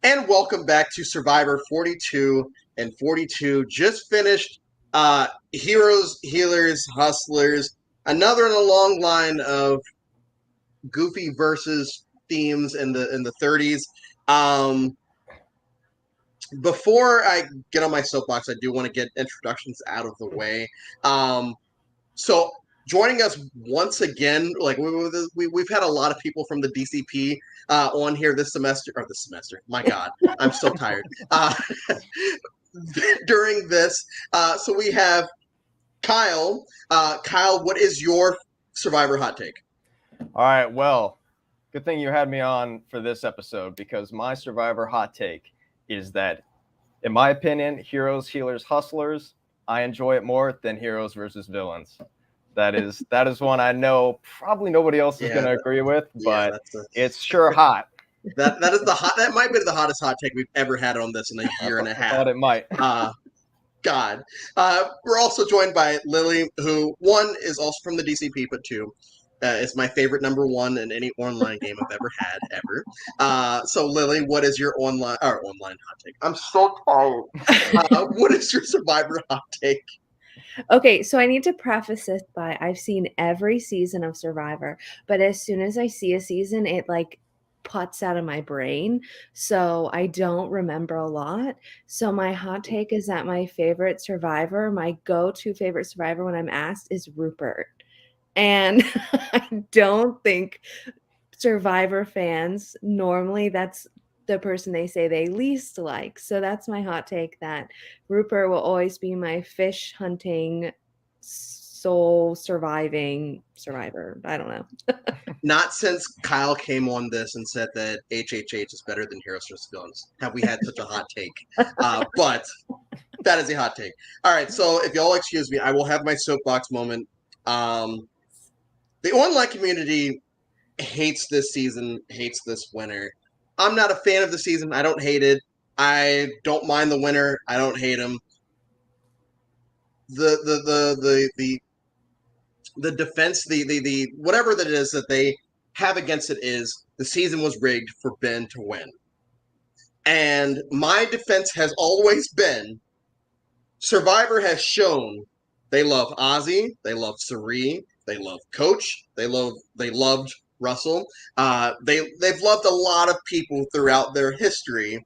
And welcome back to Survivor 42 and 42. Just finished Heroes, Healers, Hustlers. Another in a long line of goofy versus themes in the 30s. Um, Before I get on my soapbox, I do want to get introductions out of the way. Um, so joining us once again, like we've had a lot of people from the DCP on here this semester, or this semester. My God, I'm so tired. During this, so we have Kyle. Kyle, what is your Survivor hot take? All right, well, good thing you had me on for this episode because my Survivor hot take is that, in my opinion, Heroes, Healers, Hustlers, I enjoy it more than Heroes versus Villains. That is one I know probably nobody else is going to agree with, but it's sure hot. That is the hot. That might be the hottest hot take we've ever had on this in a year and a half. I thought it might. God. We're also joined by Lily, who, one, is also from the DCP, but two, is my favorite number one in any online game I've ever had, ever. So, Lily, what is your online hot take? I'm so tired. What is your Survivor hot take? Okay, so I need to preface this by I've seen every season of Survivor, but as soon as I see a season, it like puts out of my brain. So I don't remember a lot. So my hot take is that my favorite Survivor, my go-to favorite Survivor when I'm asked is Rupert. And I don't think Survivor fans normally that's the person they say they least like. So that's my hot take, that Rupert will always be my fish hunting, soul surviving survivor. I don't know. Not since Kyle came on this and said that HHH is better than Heroes vs. Villains have we had such a hot take. But that is a hot take. All right, so if y'all excuse me, I will have my soapbox moment. The online community hates this season, hates this winner. I'm not a fan of the season. I don't hate it. I don't mind the winner. I don't hate him. The defense, the whatever that it is that they have against it is the season was rigged for Ben to win. And my defense has always been Survivor has shown they love Ozzy, they love Cirie, they love Coach, they loved Russell. They've loved a lot of people throughout their history.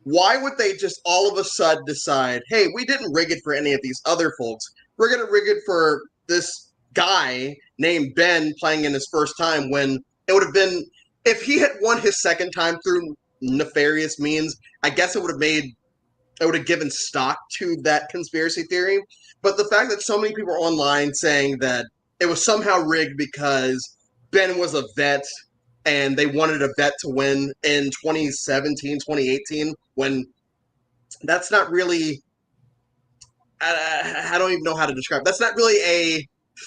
Why would they just all of a sudden decide, hey, we didn't rig it for any of these other folks. We're gonna rig it for this guy named Ben playing in his first time, when it would have been, if he had won his second time through nefarious means, I guess it would have given stock to that conspiracy theory. But the fact that so many people are online saying that it was somehow rigged because Ben was a vet and they wanted a vet to win in 2017, 2018, when that's not really, I don't even know how to describe. That's not really a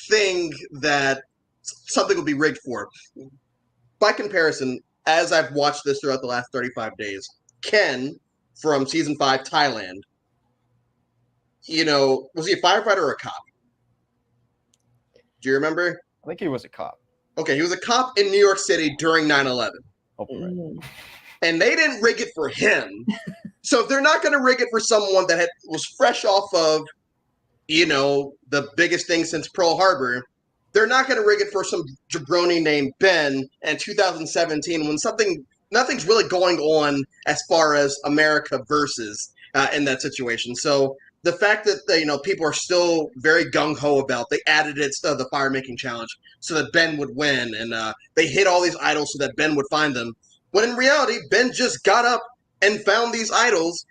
thing that something would be rigged for. By comparison, as I've watched this throughout the last 35 days, Ken from season 5 Thailand, was he a firefighter or a cop? Do you remember? I think he was a cop. Okay, he was a cop in New York City during 9/11. And they didn't rig it for him. So if they're not going to rig it for someone that was fresh off of, the biggest thing since Pearl Harbor, they're not going to rig it for some jabroni named Ben in 2017 when nothing's really going on as far as America versus in that situation. So the fact that people are still very gung-ho about, they added it to the fire making challenge so that Ben would win, and they hit all these idols so that Ben would find them, when in reality Ben just got up and found these idols.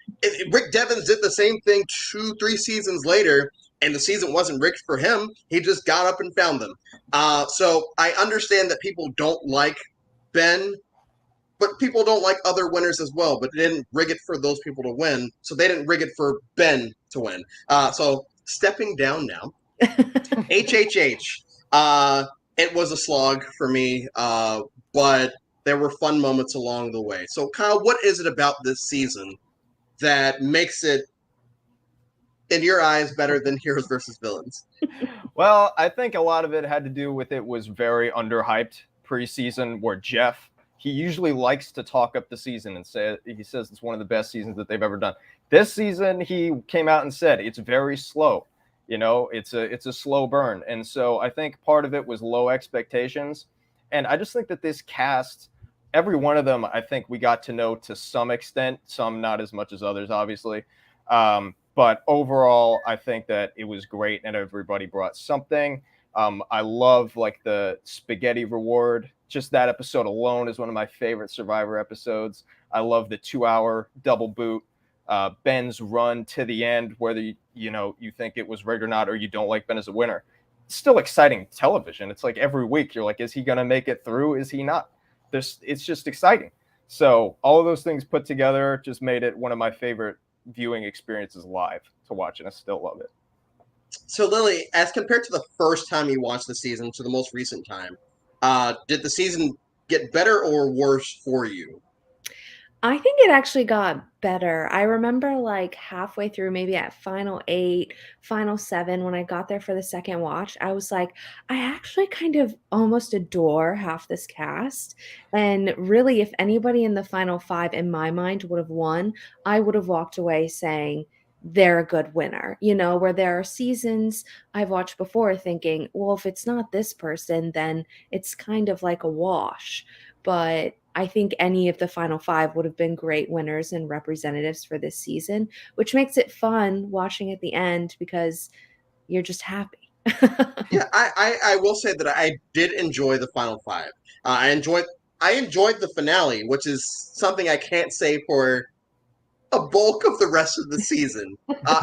Rick Devens did the same thing 2-3 seasons later, and the season wasn't rigged for him. He just got up and found them. So I understand that people don't like Ben, but people don't like other winners as well. But they didn't rig it for those people to win, so they didn't rig it for Ben to win. So stepping down now, HHH. It was a slog for me, but there were fun moments along the way. So Kyle, what is it about this season that makes it, in your eyes, better than Heroes versus Villains? Well, I think a lot of it had to do with it was very underhyped preseason, where Jeff, he usually likes to talk up the season and he says it's one of the best seasons that they've ever done. This season, he came out and said it's very slow. You know, it's a slow burn. And so I think part of it was low expectations. And I just think that this cast, every one of them, I think we got to know to some extent, some not as much as others, obviously. But overall, I think that it was great and everybody brought something. I love like the spaghetti reward. Just that episode alone is one of my favorite Survivor episodes. I love the 2-hour double boot. Ben's run to the end, whether you think it was rigged or not, or you don't like Ben as a winner. It's still exciting television. It's like every week you're like, is he going to make it through? Is he not? It's just exciting. So all of those things put together just made it one of my favorite viewing experiences live to watch, and I still love it. So Lily, as compared to the first time you watched the season to the most recent time, did the season get better or worse for you? I think it actually got better. I remember like halfway through, maybe at final 8, final 7, when I got there for the second watch, I was like, I actually kind of almost adore half this cast. And really, if anybody in the final 5 in my mind would have won, I would have walked away saying they're a good winner. Where there are seasons I've watched before thinking, well, if it's not this person, then it's kind of like a wash. But I think any of the final 5 would have been great winners and representatives for this season, which makes it fun watching at the end because you're just happy. Yeah, I will say that I did enjoy the final 5. I enjoyed the finale, which is something I can't say for a bulk of the rest of the season.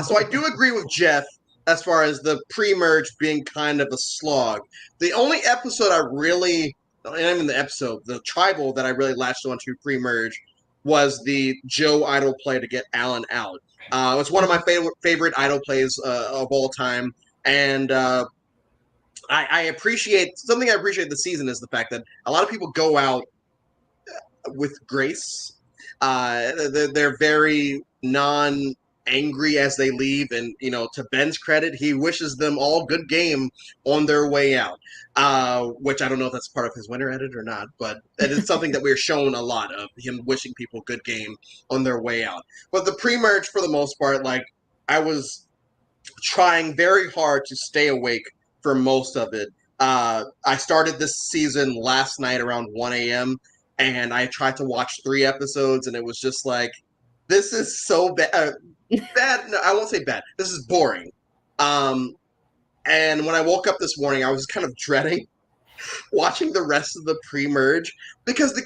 So I do agree with Jeff as far as the pre-merge being kind of a slog. The only episode I really, not even the episode, the tribal that I really latched onto pre-merge was the Joe idol play to get Alan out. It's one of my favorite idol plays of all time, and I appreciate something. I appreciate the season is the fact that a lot of people go out with grace. They're very non-angry as they leave, and to Ben's credit, he wishes them all good game on their way out. Which I don't know if that's part of his winter edit or not, but that is something that we're shown a lot of, him wishing people good game on their way out. But the pre-merge, for the most part, like I was trying very hard to stay awake for most of it. I started this season last night around 1 a.m. and I tried to watch 3 episodes, and it was just like, this is so bad. Bad? No, I won't say bad. This is boring. And when I woke up this morning, I was kind of dreading watching the rest of the pre-merge because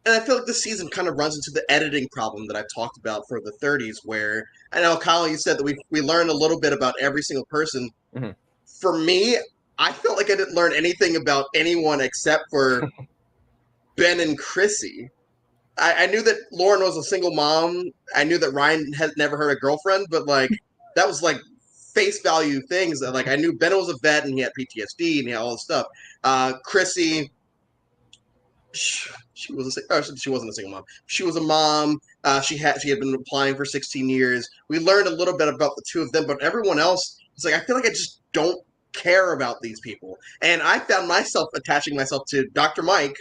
and I feel like this season kind of runs into the editing problem that I've talked about for the 30s, where I know, Kyle, you said that we learned a little bit about every single person. Mm-hmm. For me, I felt like I didn't learn anything about anyone except for Ben and Chrissy. I knew that Lauren was a single mom. I knew that Ryan had never had a girlfriend, but like that was like face value things. That, like I knew Ben was a vet and he had PTSD and he had all this stuff. Chrissy, she wasn't a single mom. She was a mom. She had been applying for 16 years. We learned a little bit about the two of them, but everyone else, it's like I feel like I just don't care about these people. And I found myself attaching myself to Dr. Mike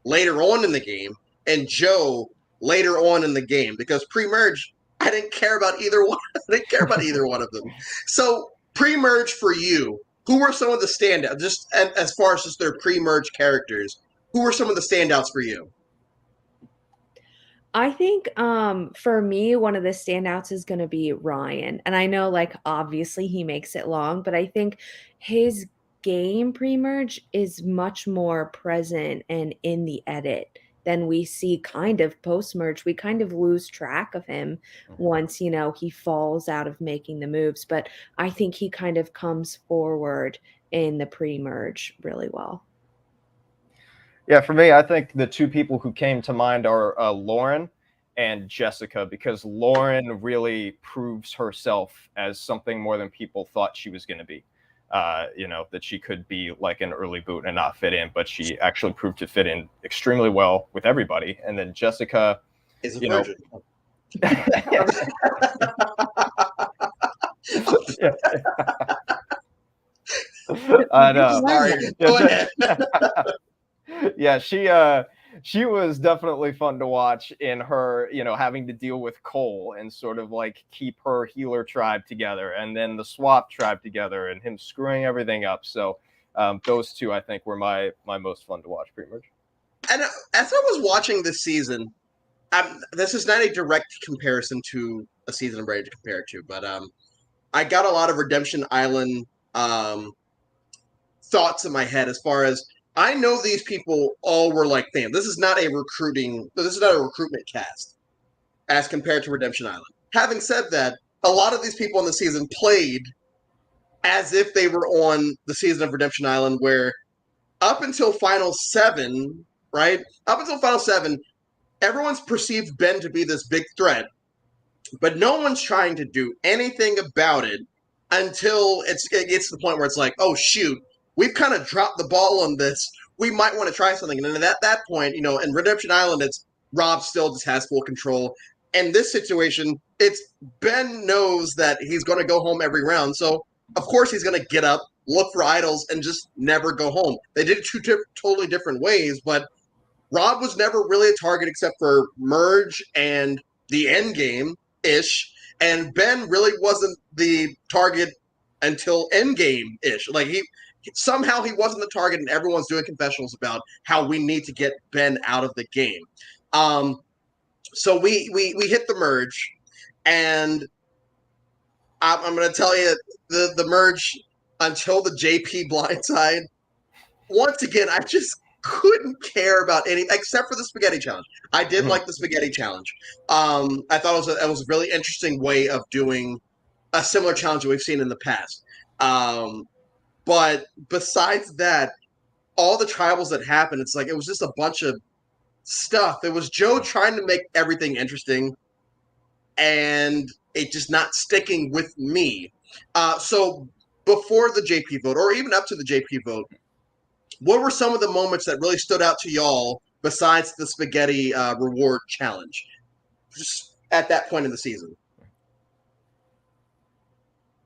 later on in the game and Joe later on in the game because pre-merge I didn't care about either one. I didn't care about either one of them. So pre-merge for you, who were some of the standouts? Just as far as just their pre-merge characters, who were some of the standouts for you? I think for me, one of the standouts is going to be Ryan. And I know, like, obviously he makes it long, but I think his game pre-merge is much more present and in the edit than we see kind of post-merge. We kind of lose track of him once, he falls out of making the moves. But I think he kind of comes forward in the pre-merge really well. Yeah, for me, I think the two people who came to mind are Lauren and Jessica, because Lauren really proves herself as something more than people thought she was going to be. That she could be like an early boot and not fit in, but she actually proved to fit in extremely well with everybody. And then Jessica is a virgin. I know. Sorry. Go ahead. Yeah, she was definitely fun to watch in her, having to deal with Cole and sort of like keep her healer tribe together, and then the swap tribe together, and him screwing everything up. So those two, I think, were my most fun to watch, pretty much. And as I was watching this season, this is not a direct comparison to a season I'm ready to compare it to, but I got a lot of Redemption Island thoughts in my head as far as I know these people all were like, damn, this is not a recruitment cast as compared to Redemption Island. Having said that, a lot of these people in the season played as if they were on the season of Redemption Island, where up until Final 7, right? Up until Final 7, everyone's perceived Ben to be this big threat, but no one's trying to do anything about it until it gets to the point where it's like, oh, shoot, we've kind of dropped the ball on this. We might want to try something. And then at that point, in Redemption Island, it's Rob still just has full control. In this situation, it's Ben knows that he's going to go home every round. So, of course, he's going to get up, look for idols, and just never go home. They did it two totally different ways, but Rob was never really a target except for Merge and the end game-ish. And Ben really wasn't the target until end game-ish. Like, somehow he wasn't the target, and everyone's doing confessionals about how we need to get Ben out of the game. So we hit the merge, and I'm going to tell you the merge until the JP blindside. Once again, I just couldn't care about any except for the spaghetti challenge. I did like the spaghetti challenge. I thought it was a really interesting way of doing a similar challenge that we've seen in the past. But besides that, all the tribals that happened, it's like it was just a bunch of stuff. It was Joe trying to make everything interesting, and it just not sticking with me. So before the JP vote, or even up to the JP vote, what were some of the moments that really stood out to y'all besides the spaghetti reward challenge? Just at that point in the season.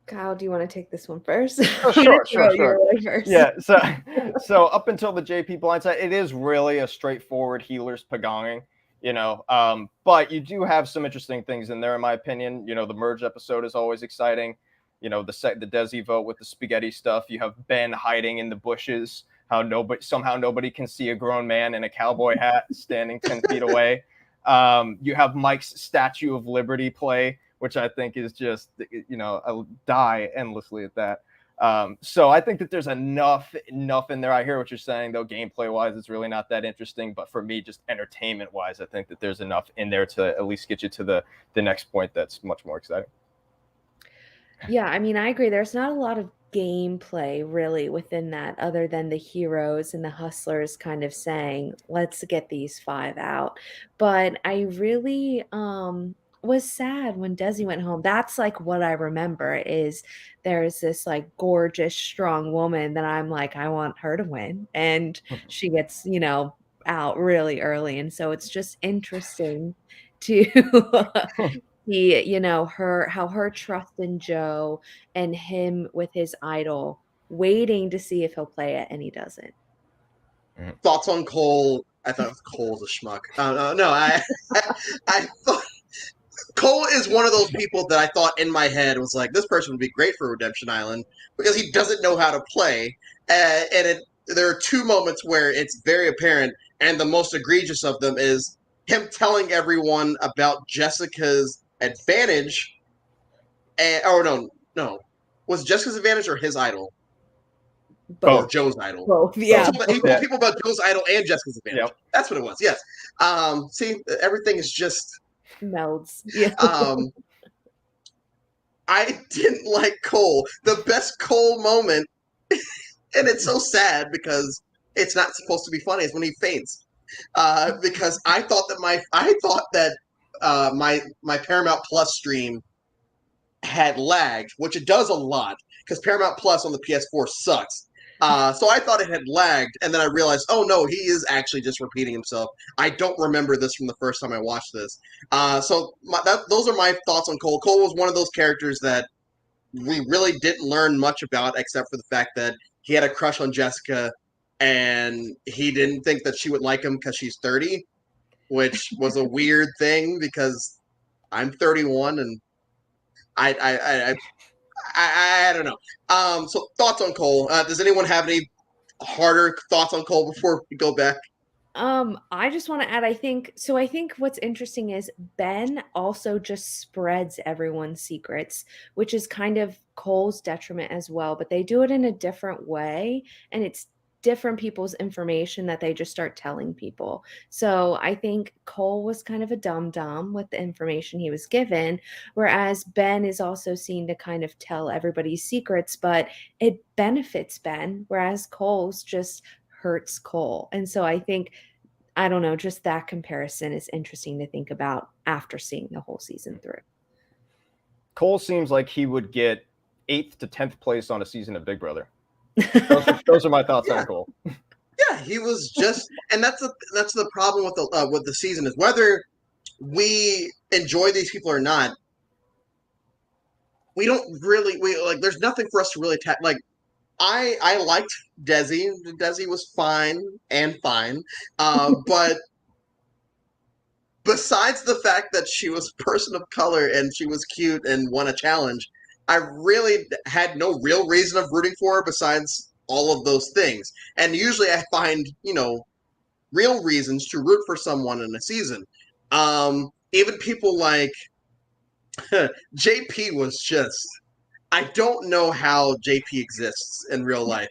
Kyle, do you want to take this one first? Oh, sure. First. Yeah, so up until the JP blindside, it is really a straightforward healer's pagonging, but you do have some interesting things in there, in my opinion. The merge episode is always exciting. The Desi vote with the spaghetti stuff. You have Ben hiding in the bushes. How somehow nobody can see a grown man in a cowboy hat standing 10 feet away. You have Mike's Statue of Liberty play, which I think is just, I'll die endlessly at that. So I think that there's enough in there. I hear what you're saying, though. Gameplay wise, it's really not that interesting. But for me, just entertainment wise, I think that there's enough in there to at least get you to the next point that's much more exciting. Yeah, I mean, I agree. There's not a lot of gameplay really within that, other than the heroes and the hustlers kind of saying, let's get these 5 out. But I really was sad when Desi went home. That's like what I remember is there's this like gorgeous, strong woman that I'm like, I want her to win. And she gets, out really early. And so it's just interesting to see, how her trust in Joe and him with his idol, waiting to see if he'll play it, and he doesn't. Thoughts on Cole? I thought Cole was a schmuck. No, I thought Cole is one of those people that I thought in my head was like, this person would be great for Redemption Island because he doesn't know how to play. There are 2 moments where it's very apparent, and the most egregious of them is him telling everyone about Jessica's advantage. No. Was it Jessica's advantage or his idol? Both. Or Joe's idol. Both, yeah. He told people about Joe's idol and Jessica's advantage. Yep. That's what it was, yes. See, everything is just melds. Yeah. I didn't like Cole. The best Cole moment, and it's so sad because it's not supposed to be funny, is when he faints. Because I thought that my Paramount Plus stream had lagged, which it does a lot because Paramount Plus on the PS4 sucks. So I thought it had lagged, and then I realized, oh no, he is actually just repeating himself. I don't remember this from the first time I watched this. So those are my thoughts on Cole. Cole was one of those characters that we really didn't learn much about, except for the fact that he had a crush on Jessica, and he didn't think that she would like him because she's 30, which was a weird thing because I'm 31 and I don't know. So thoughts on Cole? Does anyone have any harder thoughts on Cole before we go back? I just want to add, I think what's interesting is Ben also just spreads everyone's secrets, which is kind of Cole's detriment as well, but they do it in a different way, and it's different people's information that they just start telling people. So I think Cole was kind of a dum-dum with the information he was given, whereas Ben is also seen to kind of tell everybody's secrets, but it benefits Ben, whereas Cole's just hurts Cole. And so I think, I don't know, just that comparison is interesting to think about after seeing the whole season through. Cole seems like he would get 8th to 10th place on a season of Big Brother. Those are my thoughts on Cole. Yeah, he was just, and that's the problem with the season, is whether we enjoy these people or not, we don't really, there's nothing for us to really like. I liked Desi. Desi was fine, but besides the fact that she was a person of color and she was cute and won a challenge, I really had no real reason of rooting for her besides all of those things. And usually I find, real reasons to root for someone in a season. Even people like JP was just, I don't know how JP exists in real life.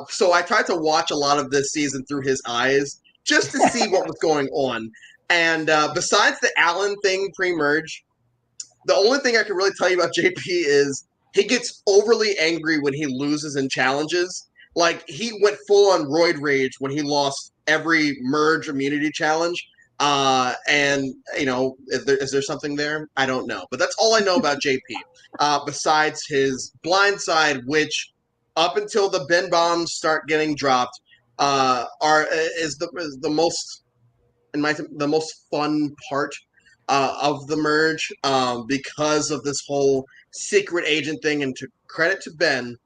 So I tried to watch a lot of this season through his eyes just to see what was going on. And besides the Allen thing pre-merge, the only thing I can really tell you about JP is he gets overly angry when he loses in challenges. Like, he went full on roid rage when he lost every merge immunity challenge. And, is there something there? I don't know. But that's all I know about JP. Besides his blind side, which up until the Ben bombs start getting dropped, is the most, the most fun part of the merge, because of this whole secret agent thing. And to credit to Ben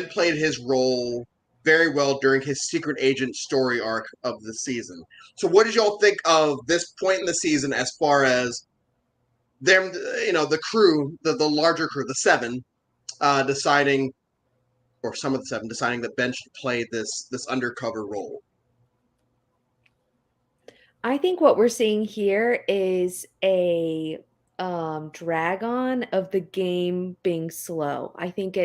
played his role very well during his secret agent story arc of the season. So what did y'all think of this point in the season as far as them, the crew, the larger crew, the 7, deciding, or some of the 7 deciding that Ben should play this undercover role? I think what we're seeing here is a drag on of the game being slow. I think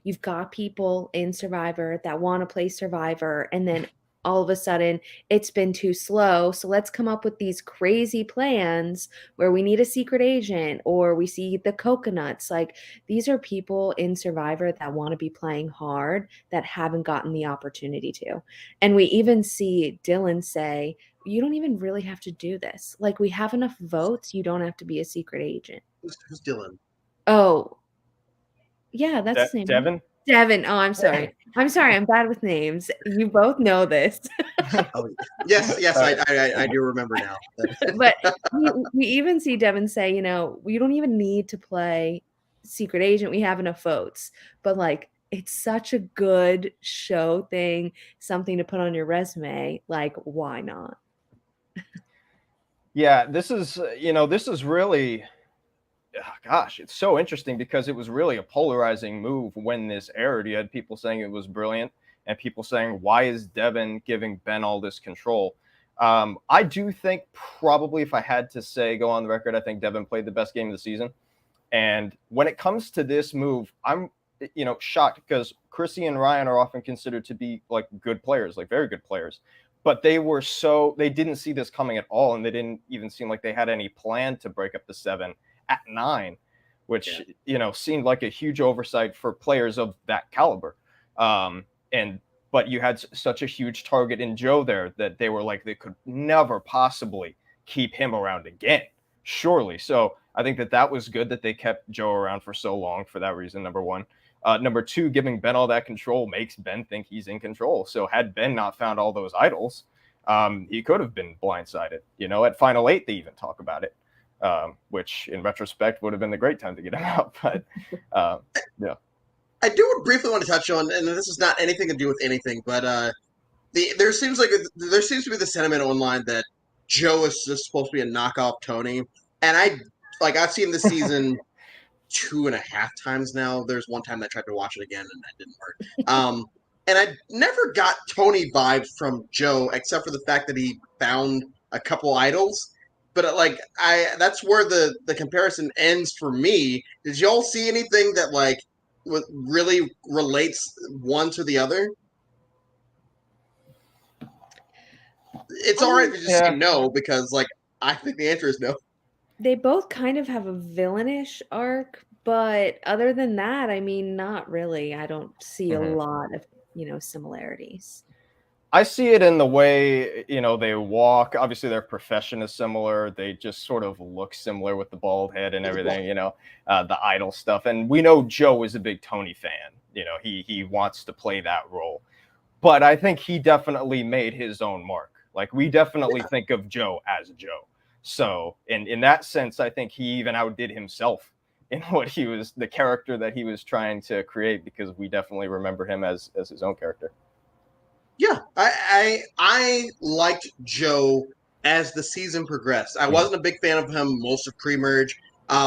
you've got people in Survivor that want to play Survivor, and then all of a sudden it's been too slow. So let's come up with these crazy plans where we need a secret agent, or we see the coconuts. Like, these are people in Survivor that want to be playing hard that haven't gotten the opportunity to. And we even see Dylan say, you don't even really have to do this. Like, we have enough votes. You don't have to be a secret agent. Who's Dylan? Oh, yeah, that's his name. Devin? Devin. Oh, I'm sorry. I'm bad with names. You both know this. Oh, yes, I do remember now. But we even see Devin say, we don't even need to play secret agent. We have enough votes. But, like, it's such a good show thing, something to put on your resume. Like, why not? Yeah, this is really, gosh, it's so interesting because it was really a polarizing move when this aired. You had people saying it was brilliant and people saying, why is Devin giving Ben all this control? I do think probably, if I had to say, go on the record, I think Devin played the best game of the season. And when it comes to this move, I'm shocked because Chrissy and Ryan are often considered to be like good players, like very good players. But they didn't see this coming at all, and they didn't even seem like they had any plan to break up the 7 at 9, which seemed like a huge oversight for players of that caliber. But you had such a huge target in Joe there that they were like, they could never possibly keep him around again, surely. So I think that was good that they kept Joe around for so long for that reason, number one. Number 2, giving Ben all that control makes Ben think he's in control. So had Ben not found all those idols, he could have been blindsided. At Final 8, they even talk about it, which in retrospect would have been the great time to get him out. But yeah. I do briefly want to touch on, and this is not anything to do with anything, but there seems to be the sentiment online that Joe is just supposed to be a knockoff Tony, and I've seen this season 2.5 times now. There's one time I tried to watch it again and that didn't work. And I never got Tony vibes from Joe except for the fact that he found a couple idols. But that's where the comparison ends for me. Did y'all see anything that really relates one to the other? It's all right if you just say no, because I think the answer is no. They both kind of have a villainish arc, but other than that, I mean, not really. I don't see a lot of, similarities. I see it in the way, they walk. Obviously, their profession is similar. They just sort of look similar with the bald head and everything, the idol stuff. And we know Joe is a big Tony fan. He wants to play that role. But I think he definitely made his own mark. We definitely think of Joe as Joe. So in that sense, I think he even outdid himself in what he was, the character that he was trying to create, because we definitely remember him as his own character. Yeah, I liked Joe as the season progressed. I wasn't a big fan of him most of pre-merge.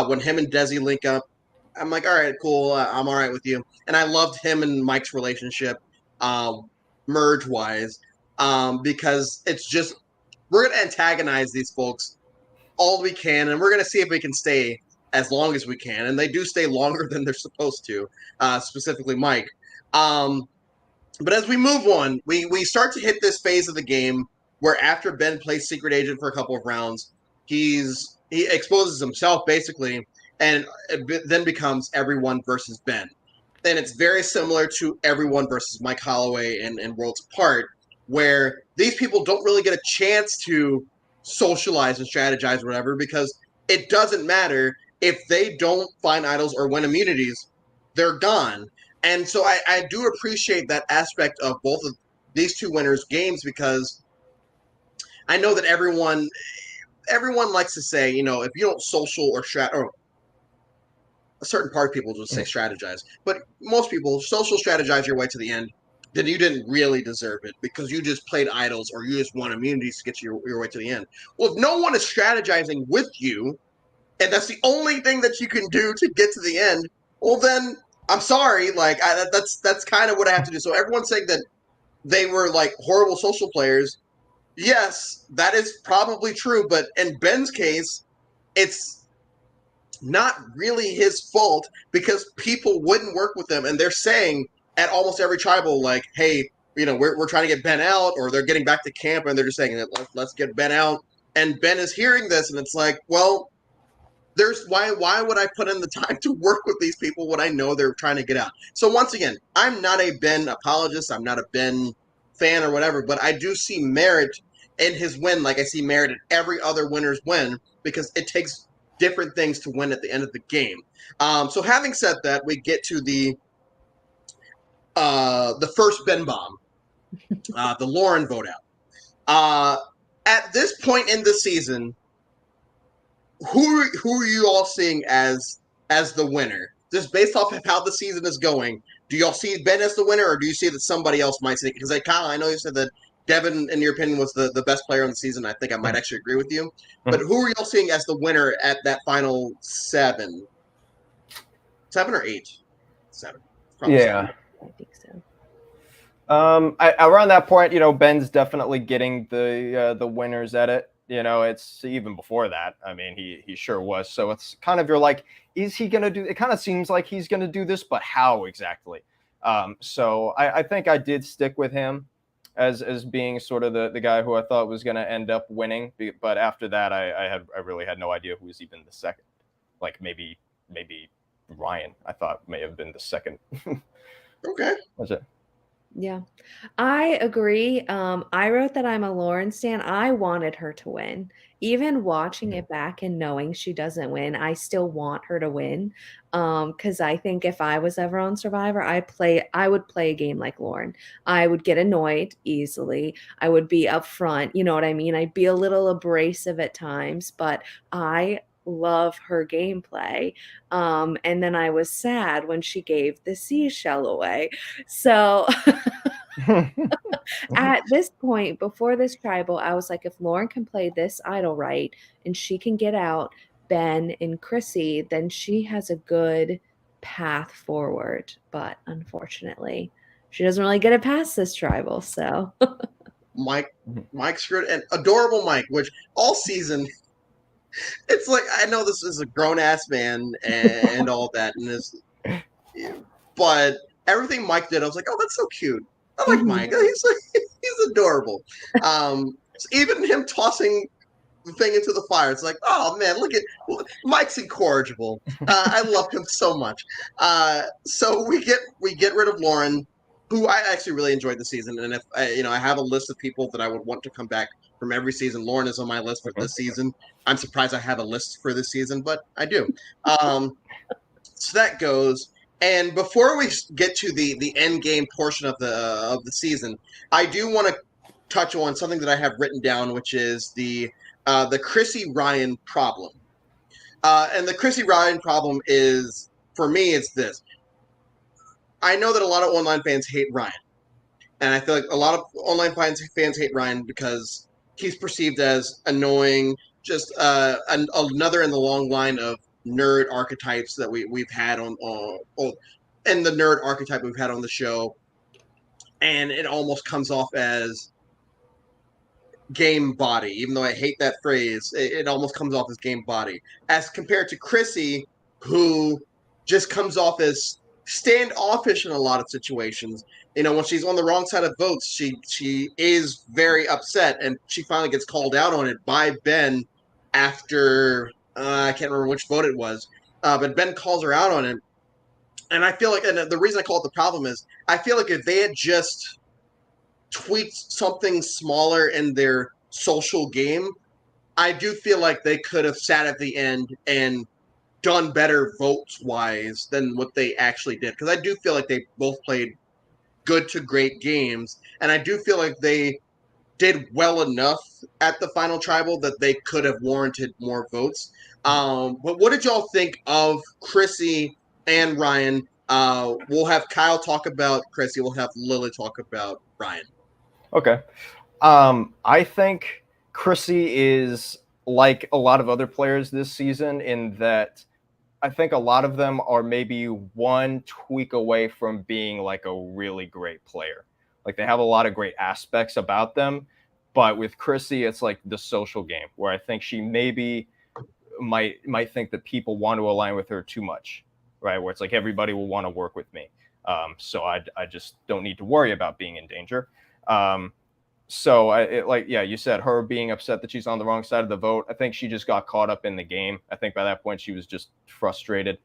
When him and Desi link up, I'm like, all right, cool, I'm all right with you. And I loved him and Mike's relationship, merge-wise, because it's just, we're going to antagonize these folks all we can, and we're going to see if we can stay as long as we can. And they do stay longer than they're supposed to, specifically Mike. But as we move on, we start to hit this phase of the game where after Ben plays Secret Agent for a couple of rounds, he exposes himself basically, and it then becomes everyone versus Ben. And it's very similar to everyone versus Mike Holloway and Worlds Apart, where these people don't really get a chance to socialize and strategize or whatever, because it doesn't matter if they don't find idols or win immunities, they're gone. And so I do appreciate that aspect of both of these two winners' games, because I know that everyone likes to say, if you don't social or a certain part of people just say strategize, but most people social strategize your way to the end, then you didn't really deserve it because you just played idols or you just won immunities to get your way to the end. Well, if no one is strategizing with you, and that's the only thing that you can do to get to the end, well then I'm sorry, that's kind of what I have to do. So everyone's saying that they were horrible social players. Yes, that is probably true, but in Ben's case, it's not really his fault because people wouldn't work with him, and they're saying at almost every tribal, hey, we're trying to get Ben out, or they're getting back to camp, and they're just saying, let's get Ben out. And Ben is hearing this, and it's well, why would I put in the time to work with these people when I know they're trying to get out? So once again, I'm not a Ben apologist. I'm not a Ben fan or whatever, but I do see merit in his win, like I see merit in every other winner's win, because it takes different things to win at the end of the game. So having said that, we get to the first Ben bomb, the Lauren vote out. At this point in the season, who are you all seeing as the winner? Just based off of how the season is going, do y'all see Ben as the winner, or do you see that somebody else might see it? Because Kyle, I know you said that Devin, in your opinion, was the best player on the season. I think I might actually agree with you. But who are y'all seeing as the winner at that final 7? 7 or 8? 7. Probably yeah. 7. I think so. Around that point, Ben's definitely getting the winners at it. It's even before that. I mean, he sure was. So it's kind of, you're like, is he going to do, it kind of seems like he's going to do this, but how exactly? So I think I did stick with him as being sort of the guy who I thought was going to end up winning. But after that, I really had no idea who was even the second. Maybe Ryan, I thought may have been the second. Okay. That's it. Yeah, I agree. I wrote that I'm a Lauren stan. I wanted her to win. Even watching it back and knowing she doesn't win, I still want her to win. Because I think if I was ever on Survivor, I would play a game like Lauren. I would get annoyed easily. I would be upfront. You know what I mean? I'd be a little abrasive at times, but I love her gameplay. And then I was sad when she gave the seashell away. So At this point, before this tribal, I was like, if Lauren can play this idol right and she can get out Ben and Chrissy, then she has a good path forward. But unfortunately, she doesn't really get it past this tribal. So Mike screwed, and adorable Mike, which all season, it's like, I know this is a grown ass man and all that, and this, but everything Mike did, I was like, oh, that's so cute. I like Mike. He's adorable. Even him tossing the thing into the fire, it's like, oh man, look at Mike's incorrigible. I love him so much. So we get rid of Lauren, who I actually really enjoyed the season, and if I have a list of people that I would want to come back from every season. Lauren is on my list for this season. I'm surprised I have a list for this season, but I do. So that goes. And before we get to the end game portion of the season, I do want to touch on something that I have written down, which is the Chrissy Ryan problem. And the Chrissy Ryan problem is, for me, it's this. I know that a lot of online fans hate Ryan. And I feel like a lot of online fans hate Ryan because he's perceived as annoying, just another in the long line of nerd archetypes that we've had and the nerd archetype we've had on the show. And it almost comes off as game body, even though I hate that phrase. It almost comes off as game body, as compared to Chrissy, who just comes off as standoffish in a lot of situations. When she's on the wrong side of votes, she is very upset, and she finally gets called out on it by Ben after I can't remember which vote it was, but Ben calls her out on it, and I feel like, and the reason I call it the problem is, I feel like if they had just tweaked something smaller in their social game, I do feel like they could have sat at the end and done better votes wise than what they actually did. Because I do feel like they both played good to great games, and I do feel like they did well enough at the final tribal that they could have warranted more votes. But what did y'all think of Chrissy and Ryan? We'll have Kyle talk about Chrissy. We'll have Lily talk about Ryan. Okay. I think Chrissy is like a lot of other players this season in that I think a lot of them are maybe one tweak away from being like a really great player. Like they have a lot of great aspects about them, but with Chrissy, it's like the social game where I think she maybe might think that people want to align with her too much, right? Where it's like everybody will want to work with me. So I just don't need to worry about being in danger. So you said, her being upset that she's on the wrong side of the vote, I think she just got caught up in the game. I think by that point she was just frustrated,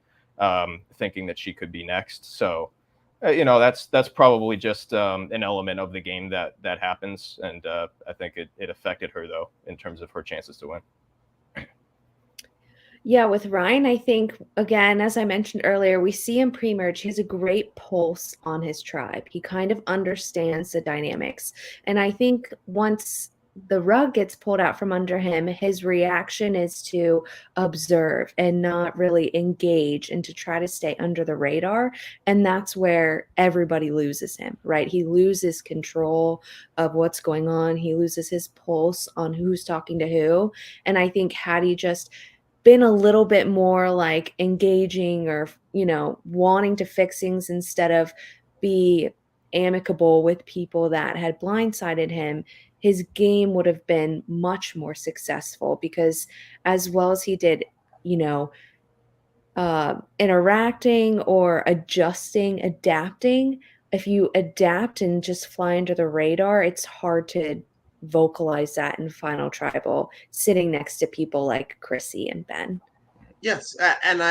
thinking that she could be next. So, that's probably just an element of the game that happens. And I think it affected her, though, in terms of her chances to win. Yeah, with Ryan, I think, again, as I mentioned earlier, we see him pre-merge. He has a great pulse on his tribe. He kind of understands the dynamics. And I think once the rug gets pulled out from under him, his reaction is to observe and not really engage and to try to stay under the radar. And that's where everybody loses him, right? He loses control of what's going on. He loses his pulse on who's talking to who. And I think had he just been a little bit more like engaging or, wanting to fix things instead of be amicable with people that had blindsided him, his game would have been much more successful because as well as he did, interacting or adjusting, adapting, if you adapt and just fly under the radar, it's hard to vocalize that in final tribal sitting next to people like Chrissy and Ben. Yes, and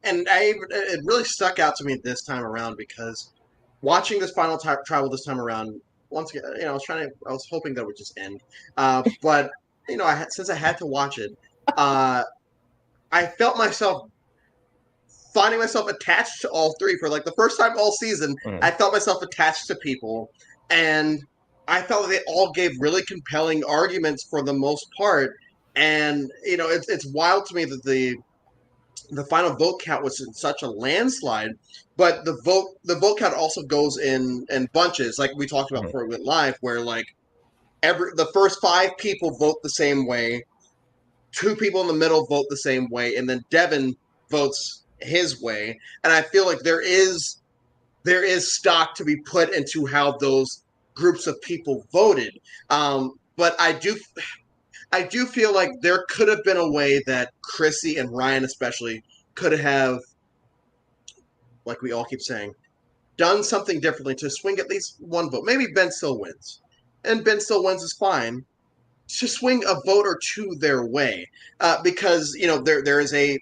it really stuck out to me this time around because watching this final tribal this time around, once again, I was hoping that it would just end, but since I had to watch it, I felt myself finding myself attached to all three for like the first time all season. I felt myself attached to people, and I felt like they all gave really compelling arguments for the most part. And it's wild to me that the final vote count was in such a landslide. But the vote count also goes in bunches, like we talked about before we went live, where like the first 5 people vote the same way, 2 people in the middle vote the same way, and then Devin votes his way. And I feel like there is stock to be put into how those groups of people voted. But I do feel like there could have been a way that Chrissy and Ryan especially could have, like we all keep saying, done something differently to swing at least one vote. Maybe Ben still wins, and Ben still wins is fine. To swing a vote or 2 their way, because there is a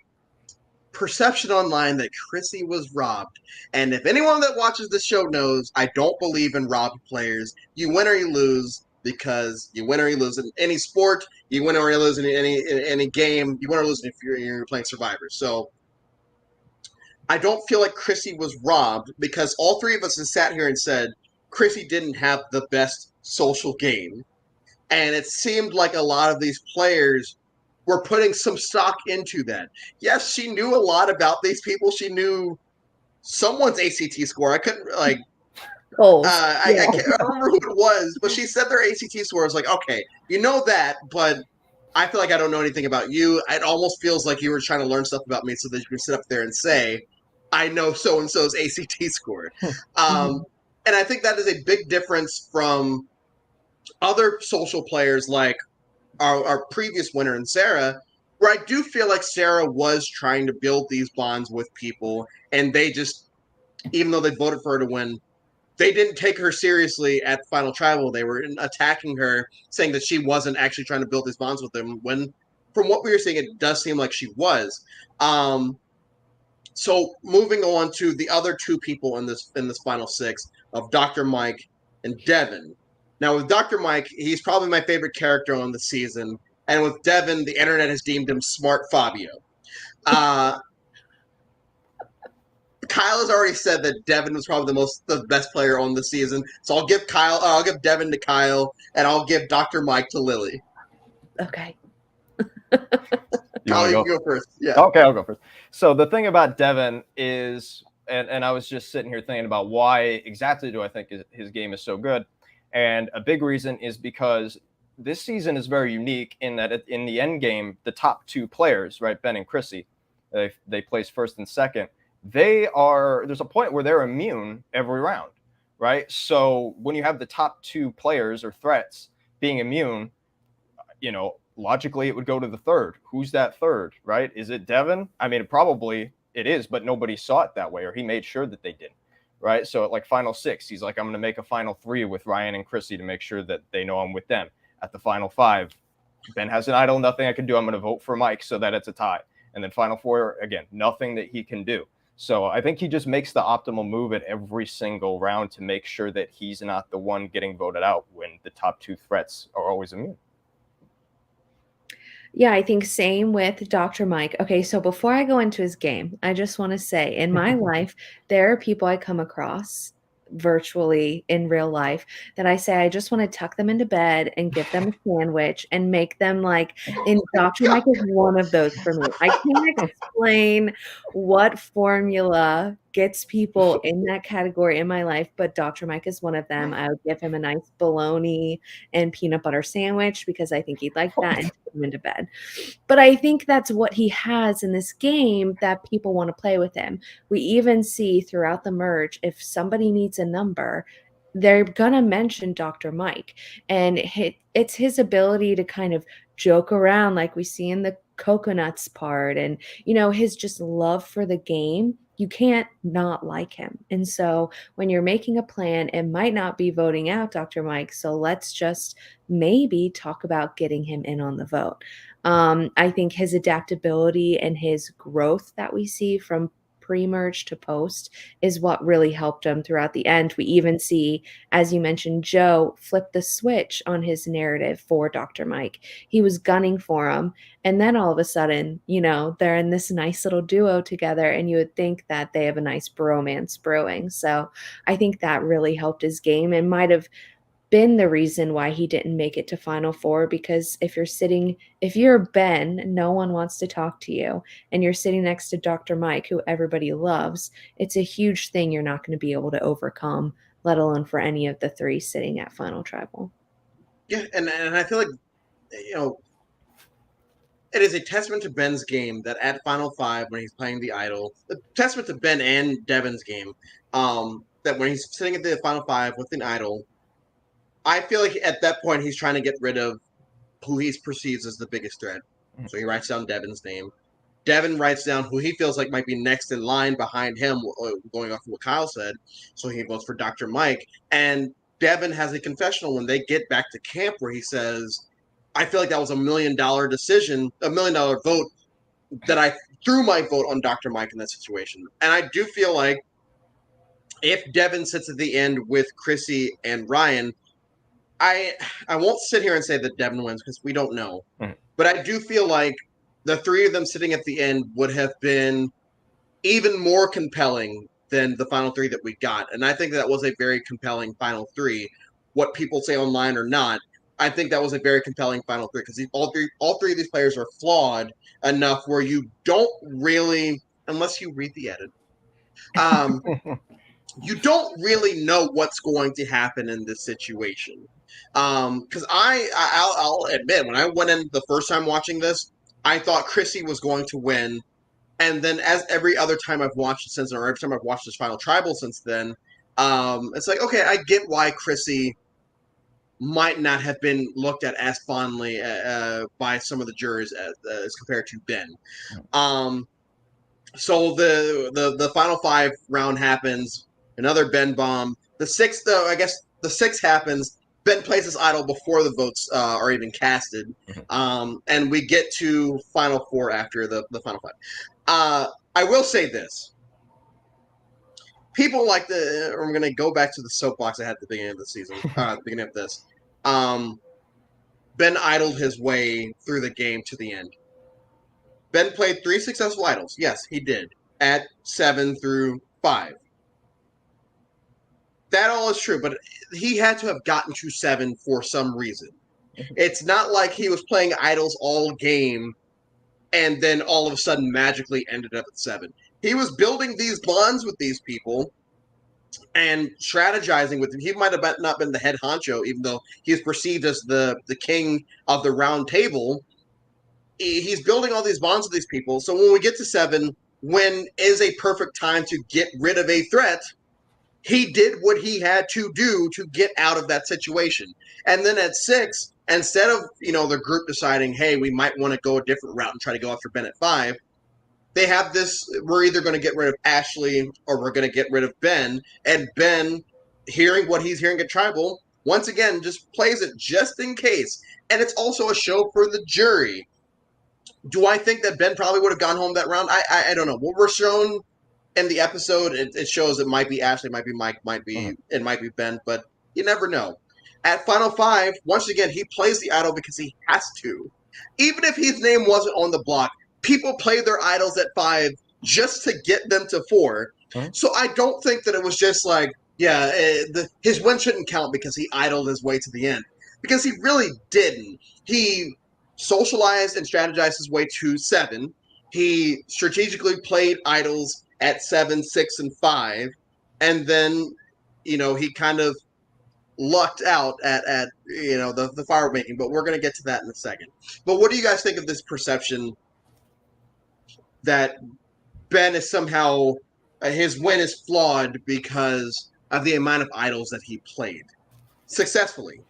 perception online that Chrissy was robbed. And if anyone that watches this show knows, I don't believe in robbed players. You win or you lose, because you win or you lose in any sport. You win or you lose in any game. You win or lose if you're playing Survivor. So I don't feel like Chrissy was robbed, because all 3 of us have sat here and said Chrissy didn't have the best social game. And it seemed like a lot of these players were putting some stock into that. Yes, she knew a lot about these people. She knew someone's ACT score. I couldn't I don't remember who it was, but she said their ACT score. I was like, okay, you know that, but I feel like I don't know anything about you. It almost feels like you were trying to learn stuff about me so that you can sit up there and say, I know so-and-so's ACT score. And I think that is a big difference from other social players like our previous winner and Sarah, where I do feel like Sarah was trying to build these bonds with people, and they just, even though they voted for her to win, they didn't take her seriously at the final tribal. They were attacking her, saying that she wasn't actually trying to build these bonds with them, when from what we were seeing, it does seem like she was. So moving on to the other 2 people in this final 6 of Dr. Mike and Devin. Now, with Dr. Mike, he's probably my favorite character on the season. And with Devin, the internet has deemed him Smart Fabio. Kyle has already said that Devin was probably the best player on the season. So I'll give Devin to Kyle, and I'll give Dr. Mike to Lily. Okay. Kyle, you can go first. Yeah. Okay, I'll go first. So the thing about Devin is, and I was just sitting here thinking about why exactly do I think his game is so good. And a big reason is because this season is very unique in that in the end game, the top 2 players, right, Ben and Chrissy, they place first and second. There's a point where they're immune every round, right? So when you have the top 2 players or threats being immune, logically it would go to the third. Who's that third, right? Is it Devin? I mean, probably it is, but nobody saw it that way, or he made sure that they didn't. Right. So at like final 6, he's like, I'm going to make a final 3 with Ryan and Chrissy to make sure that they know I'm with them. At the final 5, Ben has an idol, nothing I can do. I'm going to vote for Mike so that it's a tie. And then final 4, again, nothing that he can do. So I think he just makes the optimal move at every single round to make sure that he's not the one getting voted out when the top 2 threats are always immune. Yeah, I think same with Dr. Mike. Okay, so before I go into his game, I just want to say in my life, there are people I come across virtually in real life that I say I just want to tuck them into bed and give them a sandwich and make them like, and Dr. Mike is one of those for me. I can't explain what formula gets people in that category in my life, but Dr. Mike is one of them. I would give him a nice bologna and peanut butter sandwich because I think he'd like that, and put him into bed. But I think that's what he has in this game that people want to play with him. We even see throughout the merge, if somebody needs a number, they're going to mention Dr. Mike. And it's his ability to kind of joke around like we see in the coconuts part, and, his just love for the game. You can't not like him. And so when you're making a plan, it might not be voting out Dr. Mike. So let's just maybe talk about getting him in on the vote. I think his adaptability and his growth that we see from pre-merge to post is what really helped him throughout the end. We even see, as you mentioned, Joe flip the switch on his narrative for Dr. Mike. He was gunning for him. And then all of a sudden, they're in this nice little duo together, and you would think that they have a nice bromance brewing. So I think that really helped his game and might have been the reason why he didn't make it to Final Four, because if you're Ben, no one wants to talk to you, and you're sitting next to Dr. Mike, who everybody loves, it's a huge thing you're not going to be able to overcome, let alone for any of the three sitting at Final Tribal. Yeah, and I feel like, it is a testament to Ben's game that at Final Five, when he's playing the idol, a testament to Ben and Devin's game, that when he's sitting at the Final Five with an idol, I feel like at that point he's trying to get rid of who he perceives as the biggest threat. So he writes down Devin's name. Devin writes down who he feels like might be next in line behind him, going off of what Kyle said. So he votes for Dr. Mike. And Devin has a confessional when they get back to camp where he says, I feel like that was $1 million decision, $1 million vote, that I threw my vote on Dr. Mike in that situation. And I do feel like if Devin sits at the end with Chrissy and Ryan, I won't sit here and say that Devin wins because we don't know. But I do feel like the three of them sitting at the end would have been even more compelling than the final three that we got. And I think that was a very compelling final three. What people say online or not, I think that was a very compelling final three because all three of these players are flawed enough where you don't really, unless you read the edit, you don't really know what's going to happen in this situation. Because I'll admit, when I went in the first time watching this, I thought Chrissy was going to win. And then as every other time I've watched it since, or every time I've watched this Final Tribal since then, it's like, okay, I get why Chrissy might not have been looked at as fondly by some of the jurors as compared to Ben. So the Final Five round happens, another Ben bomb. The sixth, though, I guess the sixth happens. Ben plays his idol before the votes are even casted, and we get to Final Four after the Final Five. I will say this. People like I'm going to go back to the soapbox I had at the beginning of the season, the beginning of this. Ben idled his way through the game to the end. Ben played 3 successful idols. Yes, he did. At 7 through 5. That all is true, but he had to have gotten to 7 for some reason. It's not like he was playing idols all game and then all of a sudden magically ended up at 7. He was building these bonds with these people and strategizing with them. He might have not been the head honcho, even though he is perceived as the king of the round table. He's building all these bonds with these people. So when we get to 7, when is a perfect time to get rid of a threat, he did what he had to do to get out of that situation. And then at 6, instead of, the group deciding, hey, we might want to go a different route and try to go after Ben at 5, they have this, we're either going to get rid of Ashley or we're going to get rid of Ben. And Ben, hearing what he's hearing at Tribal, once again, just plays it just in case. And it's also a show for the jury. Do I think that Ben probably would have gone home that round? I don't know. What we're shown in the episode, it shows it might be Ashley, might be Mike, it might be Ben, but you never know. At Final 5, once again, he plays the idol because he has to. Even if his name wasn't on the block, people play their idols at 5 just to get them to 4. So I don't think that it was just like, his win shouldn't count because he idled his way to the end. Because he really didn't. He socialized and strategized his way to 7. He strategically played idols at 7, 6, and 5. And then, he kind of lucked out at the fire making, but we're going to get to that in a second. But what do you guys think of this perception that Ben is somehow, his win is flawed because of the amount of idols that he played successfully?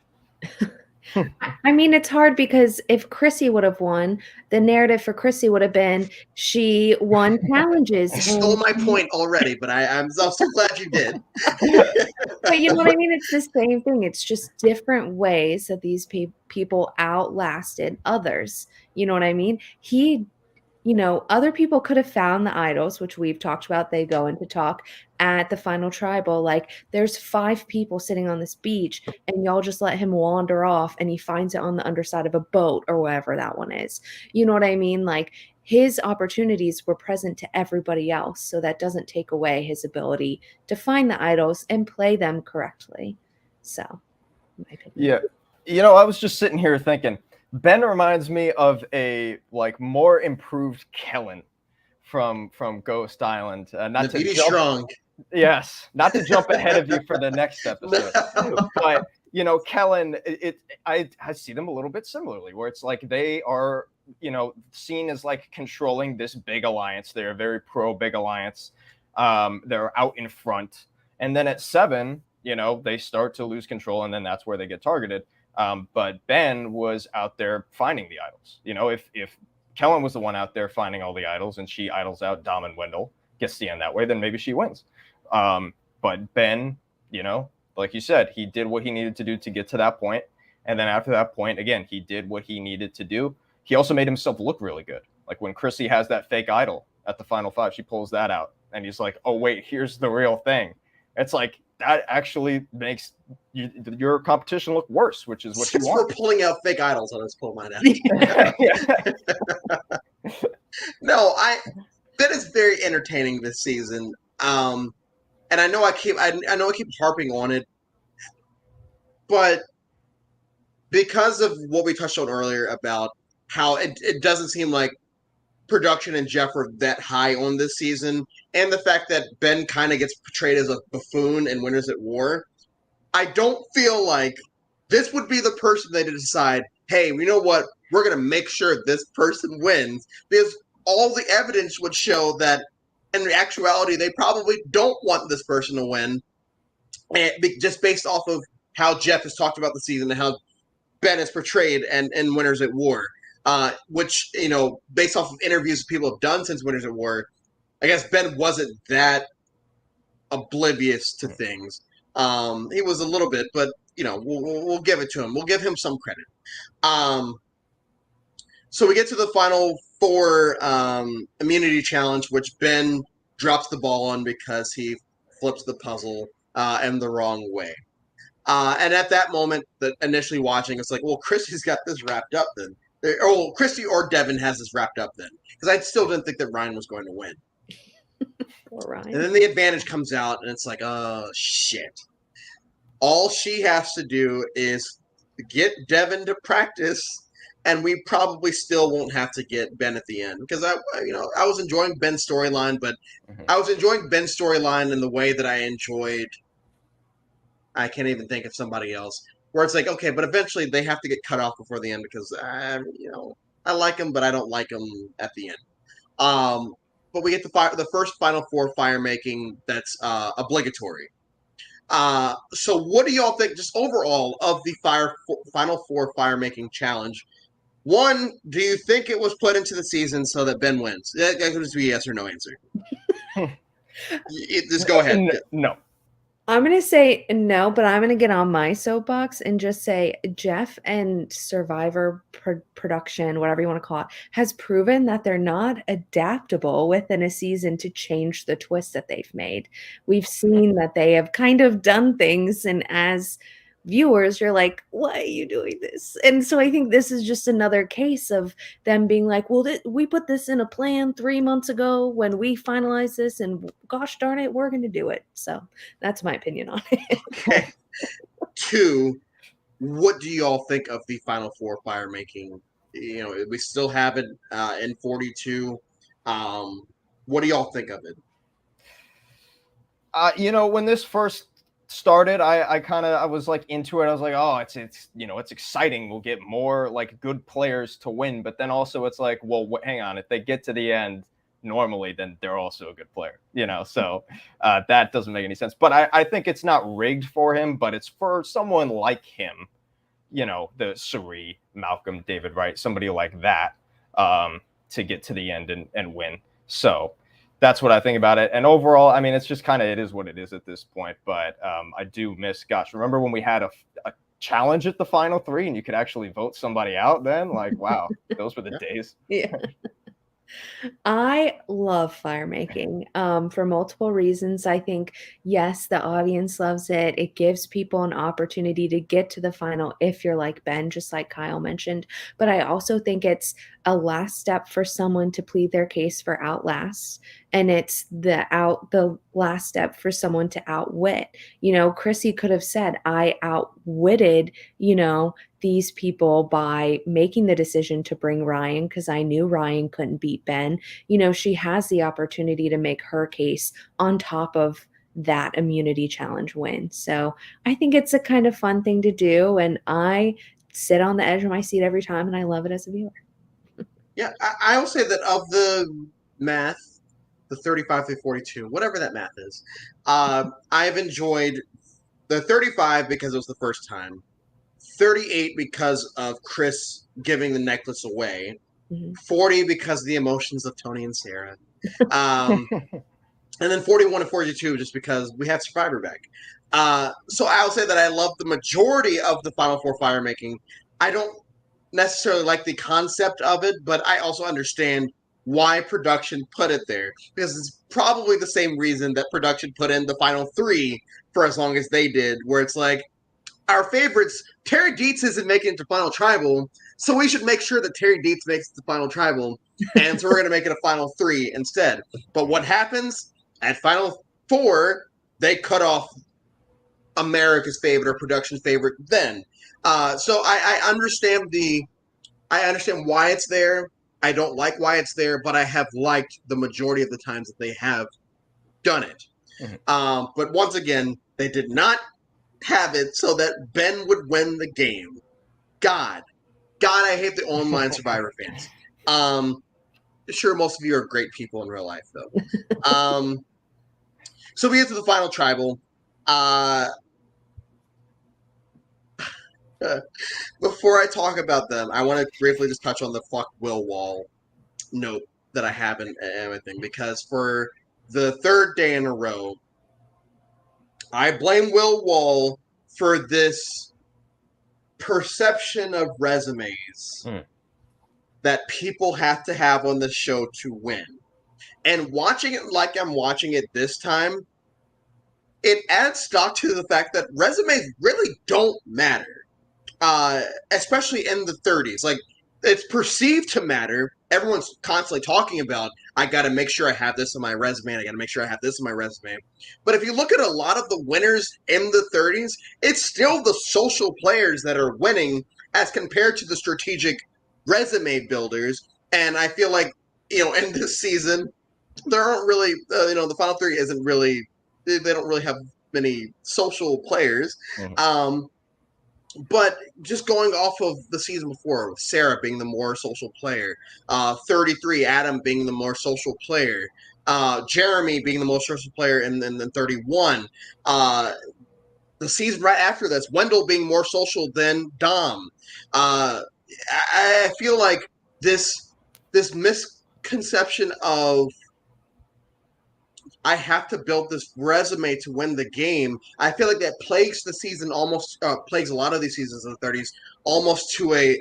I mean, it's hard because if Chrissy would have won, the narrative for Chrissy would have been she won challenges. You stole my point already, but I'm so glad you did. But you know what I mean? It's the same thing. It's just different ways that these people outlasted others. You know what I mean? Other people could have found the idols, which we've talked about. They go into talk at the Final Tribal. Like, there's 5 people sitting on this beach, and y'all just let him wander off, and he finds it on the underside of a boat or whatever that one is. You know what I mean? Like, his opportunities were present to everybody else, so that doesn't take away his ability to find the idols and play them correctly. So, Yeah. I was just sitting here thinking, Ben reminds me of a more improved Kellen from Ghost Island. Not to jump, strong. Yes, not to jump ahead of you for the next episode, but Kellen, I see them a little bit similarly, where it's like they are seen as like controlling this big alliance. They're very pro big alliance. They're out in front, and then at 7, they start to lose control, and then that's where they get targeted. But Ben was out there finding the idols. If Kellen was the one out there finding all the idols, and she idles out Dom and Wendell, gets the end that way, then maybe she wins. But Ben, like you said, he did what he needed to do to get to that point. And then after that point, again, he did what he needed to do. He also made himself look really good. Like when Chrissy has that fake idol at the final 5, she pulls that out. And he's like, oh, wait, here's the real thing. It's like, that actually makes your competition look worse, which is what you want. Since we're pulling out fake idols, I'll just pull mine out. No, that is very entertaining this season. And I know I keep harping on it, but because of what we touched on earlier about how it doesn't seem like production and Jeff are that high on this season, and the fact that Ben kind of gets portrayed as a buffoon in Winners at War, I don't feel like this would be the person they decide, hey, you know what? We're going to make sure this person wins, because all the evidence would show that in actuality, they probably don't want this person to win, just based off of how Jeff has talked about the season and how Ben is portrayed in Winners at War, which, based off of interviews people have done since Winners at War, I guess Ben wasn't that oblivious to things. He was a little bit, but, we'll give it to him. We'll give him some credit. So we get to the final 4 immunity challenge, which Ben drops the ball on because he flips the puzzle in the wrong way. And at that moment, initially watching, it's like, well, Christy's got this wrapped up then. Or Christy or Devin has this wrapped up then. Because I still didn't think that Ryan was going to win. Poor Ryan. And then the advantage comes out, and it's like, oh, shit. All she has to do is get Devin to practice, and we probably still won't have to get Ben at the end. Because I was enjoying Ben's storyline, but I was enjoying Ben's storyline in the way that I enjoyed. I can't even think of somebody else where it's like, okay, but eventually they have to get cut off before the end because I like them, but I don't like them at the end. But we get the first Final 4 fire making that's obligatory. So what do y'all think, just overall, of the Final 4 fire making challenge? One, do you think it was put into the season so that Ben wins? That could just be a yes or no answer. Just go ahead. No. I'm going to say no, but I'm going to get on my soapbox and just say Jeff and Survivor production, whatever you want to call it, has proven that they're not adaptable within a season to change the twist that they've made. We've seen that they have kind of done things, and as viewers, you're like, why are you doing this? And so I think this is just another case of them being like, well, we put this in a plan 3 months ago when we finalized this, and gosh darn it, we're going to do it. So that's my opinion on it. Okay. 2, what do y'all think of the Final 4 fire making? We still have it in 42. What do y'all think of it? When this first started, I was like into it. I was like, oh, it's exciting. We'll get more like good players to win. But then also it's like, well, hang on. If they get to the end normally, then they're also a good player, so that doesn't make any sense. But I think it's not rigged for him, but it's for someone like him, the Suri, Malcolm, David Wright, somebody like that, to get to the end and win. So that's what I think about it. And overall, I mean, it's just it is what it is at this point. But I do miss, remember when we had a challenge at the final 3 and you could actually vote somebody out then? Like, wow, those were the days. Yeah. I love fire making for multiple reasons. I think, yes, the audience loves it. It gives people an opportunity to get to the final if you're like Ben, just like Kyle mentioned. But I also think it's a last step for someone to plead their case for Outlast. and it's the last step for someone to outwit. Chrissy could have said, I outwitted, these people by making the decision to bring Ryan because I knew Ryan couldn't beat Ben. She has the opportunity to make her case on top of that immunity challenge win. So I think it's a kind of fun thing to do, and I sit on the edge of my seat every time, and I love it as a viewer. Yeah, I will say that of the math, the 35 through 42, whatever that math is, I've enjoyed the 35 because it was the first time, 38 because of Chris giving the necklace away, 40 because of the emotions of Tony and Sarah, and then 41 and 42 just because we have Survivor back. So I'll say that I love the majority of the Final Four fire making. I don't necessarily like the concept of it, but I also understand why production put it there, because it's probably the same reason that production put in the final three for as long as they did, where it's like, our favorites, Terry Dietz isn't making it to Final Tribal, so we should make sure that Terry Dietz makes it to Final Tribal, and so we're going to make it a Final Three instead. But what happens at Final Four, they cut off America's favorite or production's favorite then. So I understand why it's there. I don't like why it's there, but I have liked the majority of the times that they have done it. Mm-hmm. But once again, they did not have it so that Ben would win the game. God, I hate the online Survivor fans. Sure, most of you are great people in real life, though. So we get to the final tribal. Before I talk about them, I want to briefly just touch on the fuck Will Wall note that I have and everything, because for the third day in a row, I blame Will Wall for this perception of resumes that people have to have on the show to win. And watching it like I'm watching it this time, it adds stock to the fact that resumes really don't matter, especially in the 30s. Like, it's perceived to matter. Everyone's constantly talking about, I got to make sure I have this on my resume, and I got to make sure I have this on my resume. But if you look at a lot of the winners in the 30s, it's still the social players that are winning as compared to the strategic resume builders. And I feel like, in this season, there aren't really, the Final Three isn't really, they don't really have many social players. Mm-hmm. But just going off of the season before, with Sarah being the more social player, 33, Adam being the more social player, Jeremy being the most social player, and then 31. The season right after this, Wendell being more social than Dom. I feel like this misconception of, I have to build this resume to win the game, I feel like that plagues the season plagues a lot of these seasons in the 30s, almost to a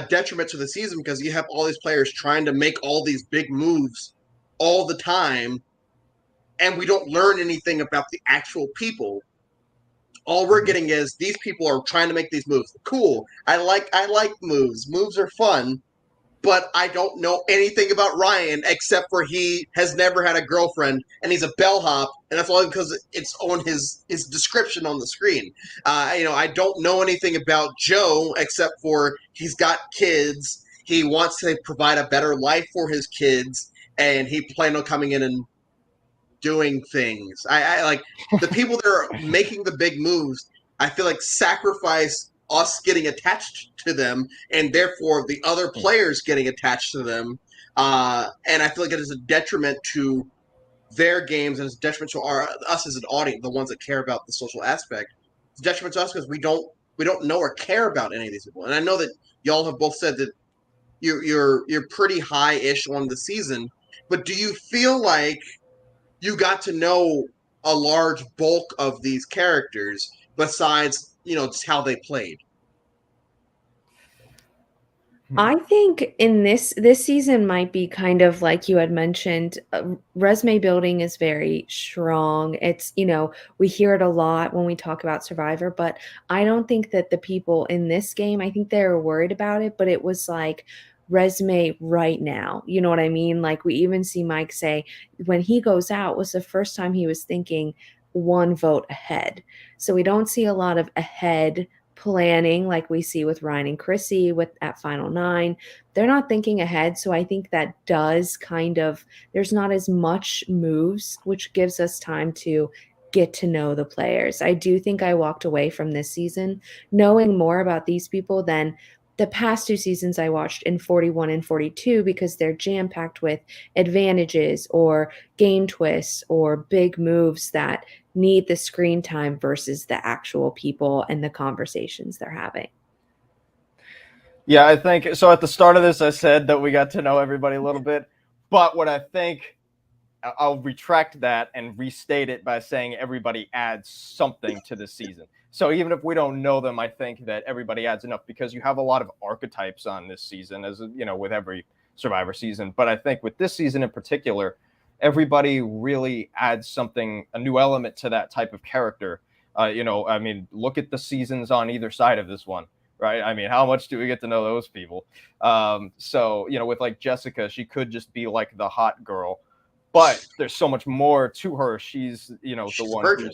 detriment to the season, because you have all these players trying to make all these big moves all the time, and we don't learn anything about the actual people. All we're getting is these people are trying to make these moves. Cool. I like moves. Moves are fun. But I don't know anything about Ryan except for he has never had a girlfriend and he's a bellhop, and that's only because it's on his description on the screen. I don't know anything about Joe except for he's got kids. He wants to provide a better life for his kids, and he planned on coming in and doing things. I like the people that are making the big moves. I feel like sacrifice us getting attached to them, and therefore the other players getting attached to them. And I feel like it is a detriment to their games, and it's a detriment to us as an audience, the ones that care about the social aspect. It's a detriment to us because we don't know or care about any of these people. And I know that y'all have both said that you're pretty high-ish on the season, but do you feel like you got to know a large bulk of these characters besides, just how they played? I think in this season might be kind of like you had mentioned, resume building is very strong. It's, we hear it a lot when we talk about Survivor, but I don't think that the people in this game, I think they were worried about it, but it was like, resume right now. You know what I mean? Like, we even see Mike say when he goes out was the first time he was thinking one vote ahead. So we don't see a lot of ahead planning like we see with Ryan and Chrissy with at Final Nine. They're not thinking ahead. So I think that does kind of, there's not as much moves, which gives us time to get to know the players. I do think I walked away from this season knowing more about these people than the past two seasons I watched in 41 and 42 because they're jam packed with advantages or game twists or big moves that need the screen time versus the actual people and the conversations they're having. Yeah, I think so. At the start of this, I said that we got to know everybody a little bit, but what I think, I'll retract that and restate it by saying everybody adds something to the season. So even if we don't know them, I think that everybody adds enough because you have a lot of archetypes on this season, as you know, with every Survivor season. But I think with this season in particular, everybody really adds something, a new element to that type of character. You know, I mean, look at the seasons on either side of this one, right? I mean, how much do we get to know those people? So, you know, with like Jessica, she could just be like the hot girl, but there's so much more to her. She's, you know, She's the one virgin.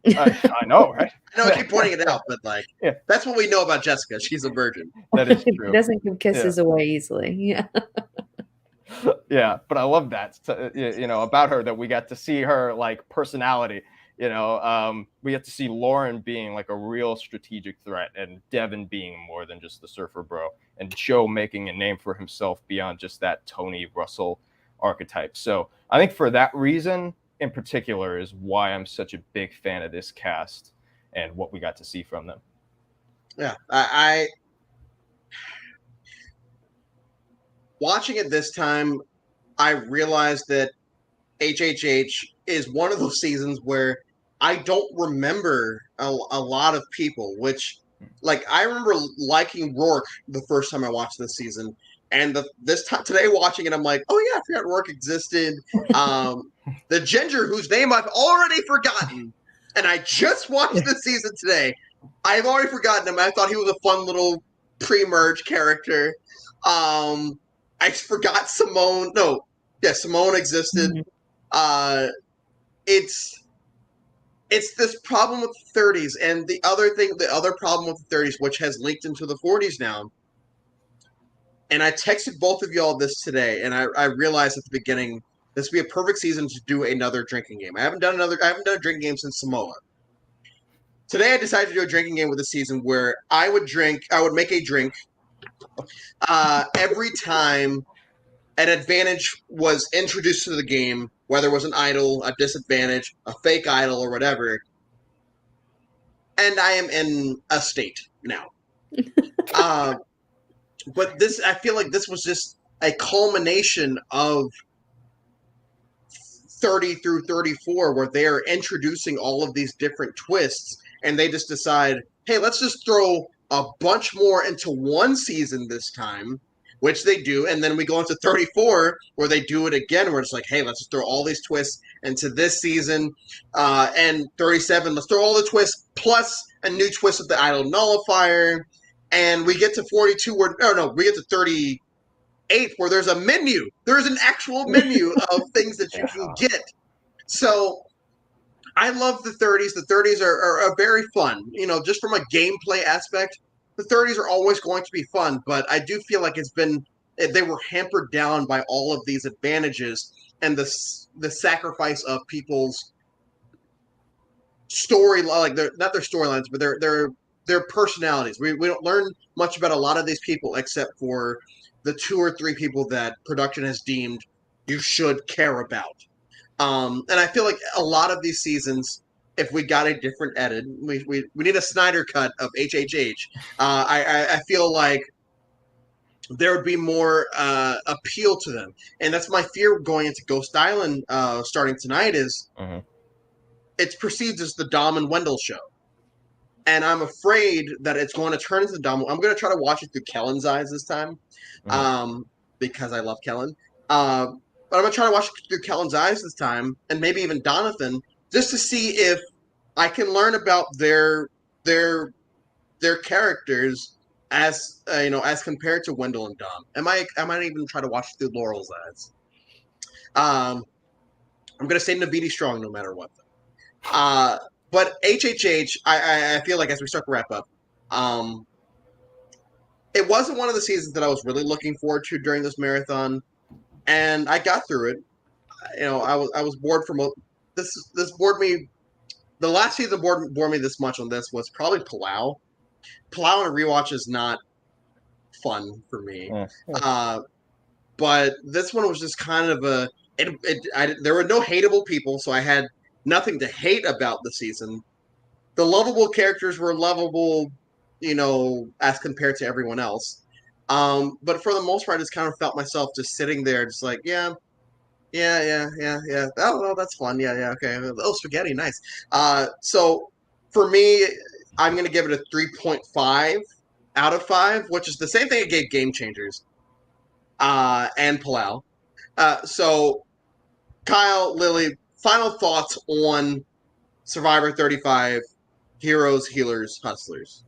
I know, right? I know I keep pointing it out, but like, yeah, that's what we know about Jessica. She's a virgin. that is true. Doesn't give kisses away easily. Yeah. Yeah, but I love that, you know, about her, that we got to see her like personality. You know, we get to see Lauren being like a real strategic threat, and Devin being more than just the surfer bro, and Joe making a name for himself beyond just that Tony Russell archetype. So I think for that reason in particular is why I'm such a big fan of this cast and what we got to see from them. Yeah, I watching it this time, I realized that HHH is one of those seasons where I don't remember a lot of people, which, like, I remember liking Rourke the first time I watched this season. And this time today watching it, I'm like, oh yeah, I forgot Rourke existed. The ginger whose name I've already forgotten, and I just watched this season today. I've already forgotten him. I thought he was a fun little pre-merge character. I forgot Simone. No, yeah, Simone existed. Mm-hmm. It's this problem with the 30s, and the other problem with the 30s, which has leaked into the 40s now. And I texted both of y'all this today, and I realized at the beginning this would be a perfect season to do another drinking game. I haven't done a drinking game since Samoa. Today I decided to do a drinking game with the season where I would make a drink every time an advantage was introduced to the game, whether it was an idol, a disadvantage, a fake idol, or whatever. And I am in a state now. But this, I feel like this was just a culmination of 30 through 34, where they are introducing all of these different twists, and they just decide, hey, let's just throw a bunch more into one season this time, which they do, and then we go into 34 where they do it again, where it's like, hey, let's just throw all these twists into this season, and 37, let's throw all the twists plus a new twist with the idol nullifier, and we get to 42 we get to 38 where there's a menu. There's an actual menu of things that you can get. So I love the 30s. The 30s are very fun. You know, just from a gameplay aspect, the 30s are always going to be fun, but I do feel like they were hampered down by all of these advantages and the sacrifice of people's story, like not their storylines, but their personalities. We don't learn much about a lot of these people except for the 2 or 3 people that production has deemed you should care about. And I feel like a lot of these seasons, if we got a different edit, we need a Snyder cut of HHH. I feel like there would be more appeal to them, and that's my fear going into Ghost Island starting tonight. Is it's perceived as the Dom and Wendell show, and I'm afraid that it's going to turn into Dom. I'm going to try to watch it through Kellen's eyes this time, because I love Kellen. But I'm going to try to watch it through Kellen's eyes this time, and maybe even Donathan, just to see if I can learn about their characters as as compared to Wendell and Dom. I might even try to watch through Laurel's eyes. I'm gonna say Navidi strong no matter what. But HHH, I feel like as we start to wrap up, it wasn't one of the seasons that I was really looking forward to during this marathon, and I got through it. I was bored from this bored me. The last season bored me this much on this was probably Palau. Palau on a rewatch is not fun for me. But this one was just kind of there were no hateable people, so I had nothing to hate about the season. The lovable characters were lovable, as compared to everyone else. But for the most part, I just kind of felt myself just sitting there, just like, yeah. Oh, that's fun. Yeah, okay. Oh, spaghetti, nice. So for me, I'm going to give it a 3.5 out of 5, which is the same thing I gave Game Changers and Palau. So, Kyle, Lilly, final thoughts on Survivor 35, Heroes, Healers, Hustlers.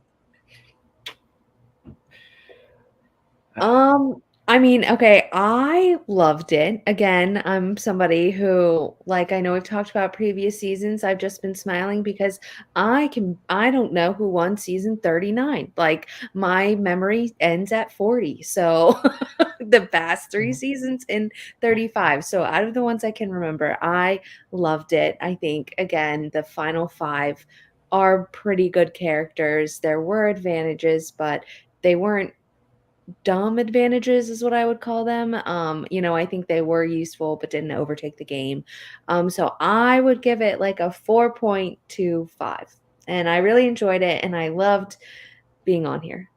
I mean, okay, I loved it. Again, I'm somebody who, like, I know we've talked about previous seasons. I've just been smiling because I don't know who won season 39. Like, my memory ends at 40. So the past 3 seasons in 35. So out of the ones I can remember, I loved it. I think, again, the final 5 are pretty good characters. There were advantages, but they weren't dumb advantages is what I would call them. I think they were useful but didn't overtake the game. So I would give it like a 4.25. And I really enjoyed it and I loved being on here.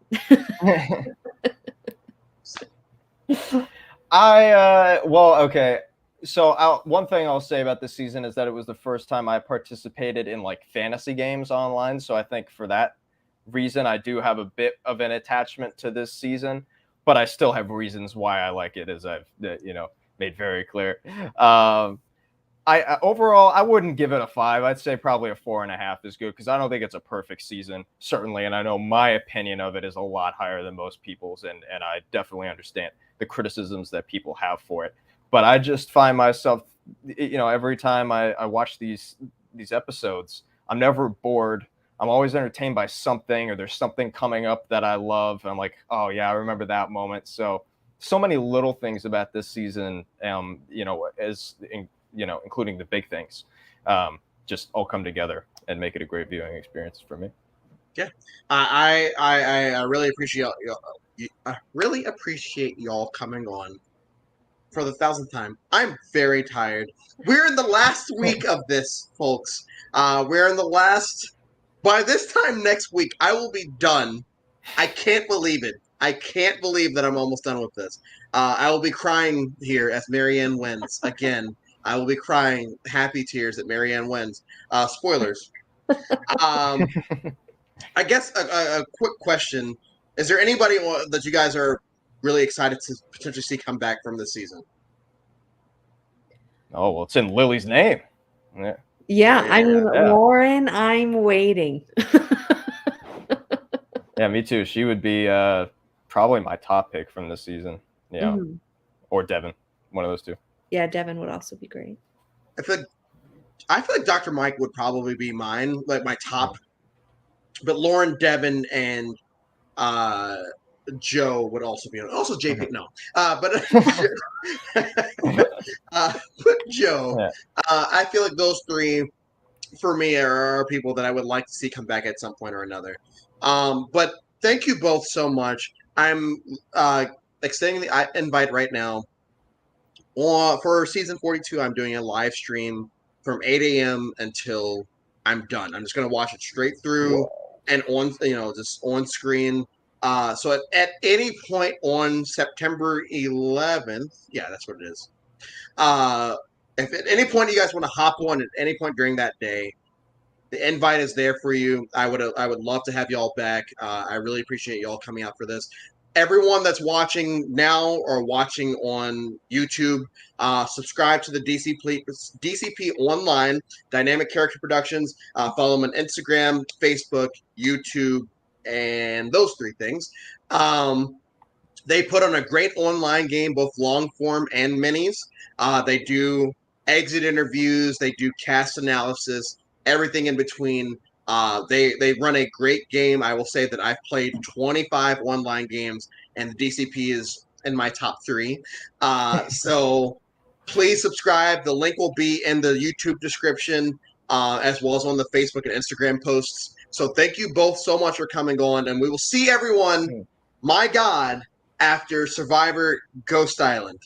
Okay. So one thing I'll say about this season is that it was the first time I participated in like fantasy games online. So I think for that reason, I do have a bit of an attachment to this season, but I still have reasons why I like it, as I've made very clear. Overall, I wouldn't give it a 5. I'd say probably a 4.5 is good because I don't think it's a perfect season, certainly, and I know my opinion of it is a lot higher than most people's, and I definitely understand the criticisms that people have for it. But I just find myself, every time I watch these episodes, I'm never bored. I'm always entertained by something, or there's something coming up that I love. And I'm like, oh yeah, I remember that moment. So many little things about this season, including the big things, just all come together and make it a great viewing experience for me. Yeah, I really appreciate y'all coming on for the 1,000th time. I'm very tired. We're in the last week of this, folks. We're in the last. By this time next week, I will be done. I can't believe it. I can't believe that I'm almost done with this. I will be crying here as Marianne wins again. I will be crying happy tears that Marianne wins. Spoilers. I guess a quick question: is there anybody that you guys are really excited to potentially see come back from this season? Oh well, it's in Lily's name. Yeah, I mean, Lauren, I'm waiting. Yeah, me too. She would be probably my top pick from this season. Yeah, mm-hmm. Or Devin, one of those two. Yeah, Devin would also be great. I feel like Dr. Mike would probably be mine, like my top. But Lauren, Devin, and Joe would also be on. Also JP, no. But Joe, yeah. I feel like those 3 for me are people that I would like to see come back at some point or another. But thank you both so much. I'm extending the invite right now. For season 42, I'm doing a live stream from 8 a.m. until I'm done. I'm just going to watch it straight through and on, just on screen. So at any point on September 11th, yeah, that's what it is. If at any point you guys want to hop on at any point during that day, the invite is there for you. I would love to have y'all back. I really appreciate y'all coming out for this. Everyone that's watching now or watching on YouTube, subscribe to the DCP Online Dynamic Character Productions. Follow them on Instagram, Facebook, YouTube, and those 3 things. They put on a great online game, both long form and minis. They do exit interviews, they do cast analysis, everything in between. They run a great game. I will say that I've played 25 online games, and the DCP is in my top 3. So please subscribe. The link will be in the YouTube description, as well as on the Facebook and Instagram posts. So thank you both so much for coming on, and we will see everyone, my God, after Survivor Ghost Island.